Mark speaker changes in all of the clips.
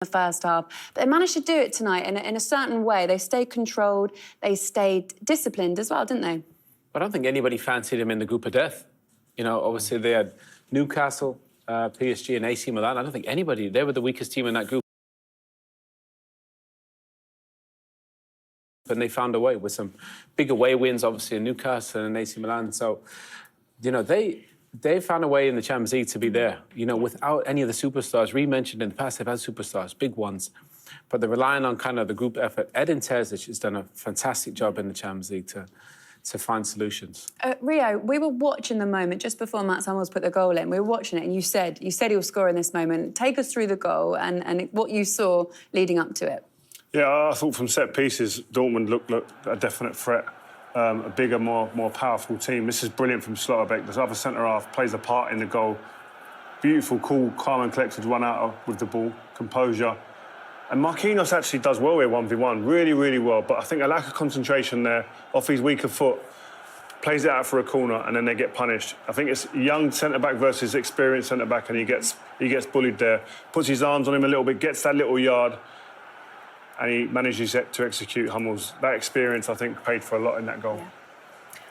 Speaker 1: the first half. But they managed to do it tonight in a certain way. They stayed controlled, they stayed disciplined as well, didn't they?
Speaker 2: I don't think anybody fancied him in the group of death. You know, obviously they had Newcastle, PSG and AC Milan. I don't think anybody, they were the weakest team in that group. And they found a way with some big away wins, obviously, in Newcastle and AC Milan. So, you know, they found a way in the Champions League to be there, you know, without any of the superstars. Reed mentioned in the past they've had superstars, big ones, but they're relying on kind of the group effort. Edin Terzic has done a fantastic job in the Champions League to find solutions.
Speaker 1: Rio, we were watching the moment just before Mats Hummels put the goal in. We were watching it, and you said he will score in this moment. Take us through the goal and what you saw leading up to it.
Speaker 3: Yeah, I thought from set pieces, Dortmund looked a definite threat, a bigger, more powerful team. This is brilliant from Schlotterbeck. The other centre-half plays a part in the goal. Beautiful, cool, calm and collected run out with the ball, composure. And Marquinhos actually does well here 1v1, really, really well. But I think a lack of concentration there, off his weaker foot, plays it out for a corner and then they get punished. I think it's young centre-back versus experienced centre-back and he gets bullied there. Puts his arms on him a little bit, gets that little yard, and he manages to execute Hummels. That experience, I think, paid for a lot in that goal.
Speaker 1: Yeah.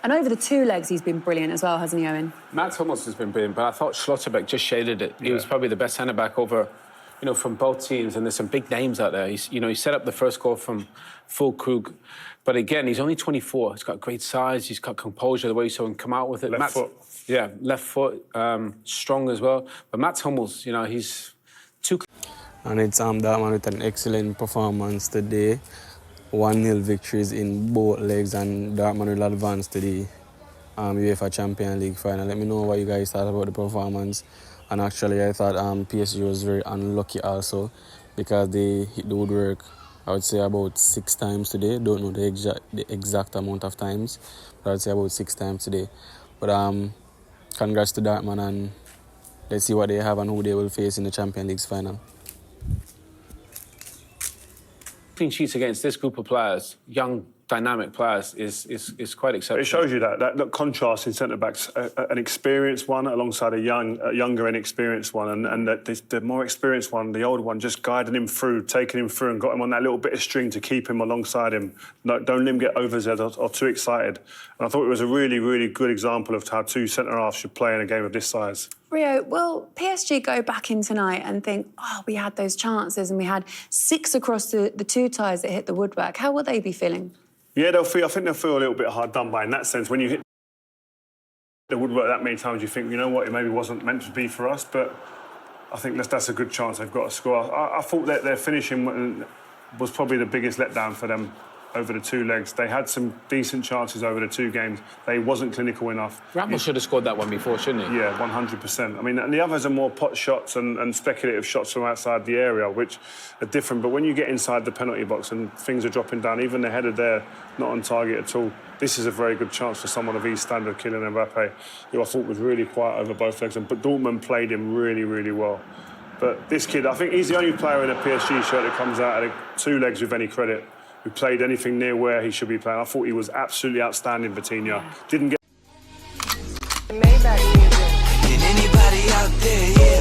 Speaker 1: And over the two legs, he's been brilliant as well, hasn't he, Owen?
Speaker 2: Mats Hummels has been brilliant, but I thought Schlotterbeck just shaded it.
Speaker 3: Yeah.
Speaker 2: He was probably the best centre-back over, you know, from both teams, and there's some big names out there. He set up the first goal from Füllkrug, but again, he's only 24. He's got great size, he's got composure, the way you saw him come out with it.
Speaker 3: Left foot.
Speaker 2: Yeah, left foot, strong as well. But Mats Hummels, you know, he's too...
Speaker 4: And it's Dortmund with an excellent performance today. 1-0 victories in both legs, and Dortmund will advance to the UEFA Champions League final. Let me know what you guys thought about the performance. And actually, I thought PSG was very unlucky also because they hit the woodwork, I would say, about 6 times today. Don't know the exact amount of times, but I'd say about 6 times today. But congrats to Dortmund, and let's see what they have and who they will face in the Champions League final.
Speaker 2: Clean sheets against this group of players, young, dynamic players, is quite exceptional.
Speaker 3: It shows you that contrast in centre-backs, an experienced one alongside a younger inexperienced one, and the more experienced one, the older one, just guiding him through, taking him through and got him on that little bit of string to keep him alongside him. Don't let him get overzealous or too excited. And I thought it was a really, really good example of how two centre-halves should play in a game of this size.
Speaker 1: Will PSG go back in tonight and think, oh, we had those chances and we had 6 across the 2 ties that hit the woodwork? How will they be feeling?
Speaker 3: Yeah, I think they'll feel a little bit hard done by in that sense. When you hit the woodwork that many times, you think, you know what, it maybe wasn't meant to be for us, but I think that's a good chance they've got to score. I thought that their finishing was probably the biggest letdown for them over the 2 legs. They had some decent chances over the 2 games. They wasn't clinical enough.
Speaker 2: Ramos should have scored that one before, shouldn't he?
Speaker 3: Yeah, 100%. I mean, and the others are more pot shots and speculative shots from outside the area, which are different. But when you get inside the penalty box and things are dropping down, even the header there, not on target at all, this is a very good chance for someone of his standard, Kylian Mbappe, who I thought was really quiet over both legs. But Dortmund played him really, really well. But this kid, I think he's the only player in a PSG shirt that comes out of the 2 legs with any credit, who played anything near where he should be playing. I thought he was absolutely outstanding, Vitinha. Didn't get...
Speaker 5: Maybach music. Can anybody out there,